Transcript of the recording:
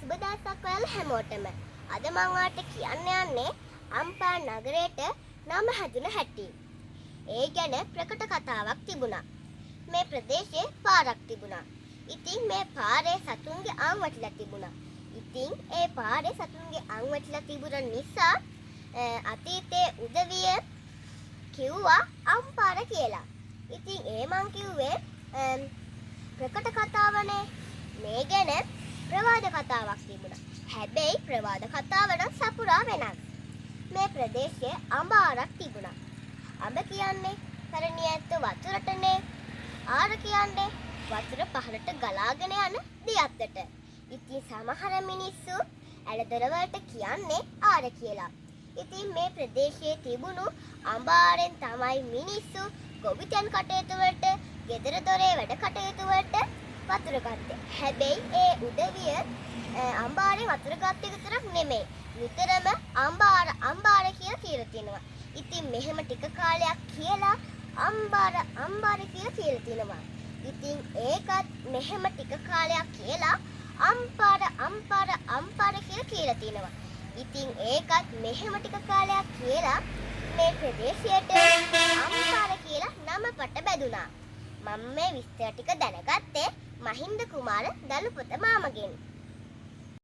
සුබ දවසක් ඔයාලා හැමෝටම. අද මම ඔයාලට කියන්න යන්නේ අම්පාර නගරයට නම හැදුන හැටි. ඒ ගැන ප්‍රකට කතාවක් තිබුණා. මේ ප්‍රදේශයේ පාරක් තිබුණා. ඉතින් මේ පාරේ සතුන්ගේ අං වැටිලා තිබුණා. ඉතින් ඒ පාරේ සතුන්ගේ අං වැටිලා තිබුණ නිසා අතීතයේ උදවිය කිව්වා අම්පාර කියලා. ඉතින් ඒ මං කිව්වේ ප්‍රකට කතාවනේ. මේ ගැන ප්‍රවාද කතාවක් තිබුණා. හැබැයි ප්‍රවාද කතාව නම් සපුරා වෙනස්. මේ ප්‍රදේශයේ අඹ ආරක් තිබුණා. අඹ කියන්නේ පැරණි ඇත්ත වතුරටනේ. ආර කියන්නේ වතුර පහළට ගලාගෙන යන දියත්තට. ඉතින් සමහර මිනිස්සු ඇලදොර වලට කියන්නේ ආර කියලා. ඉතින් මේ ප්‍රදේශයේ තිබුණු අඹ ආරෙන් තමයි මිනිස්සු ගොවිතැන් කටයුතු වලට, ගෙදර දොරේ වැඩ කටයුතු වලට වතුර ගත්තේ. හැබැයි ඒ උදවිය අම්බාරේ වතුර ගත්තේ විතරක් නෙමෙයි. නිතරම අම්බාර කියලා තියෙනවා. ඉතින් මෙහෙම ටික කාලයක් කියලා අම්බාර කියලා තියෙනවා. ඉතින් ඒකත් මෙහෙම ටික කාලයක් කියලා අම්පාර කියලා තියෙනවා. ඉතින් ඒකත් මෙහෙම ටික කාලයක් කියලා මේ ප්‍රදේශයට අම්පාර කියලා නම පට බැදුනා. මම මේ විස්තර ටික දැනගත්තේ මහින්ද කුමාර දලුපොත මාමගෙන්.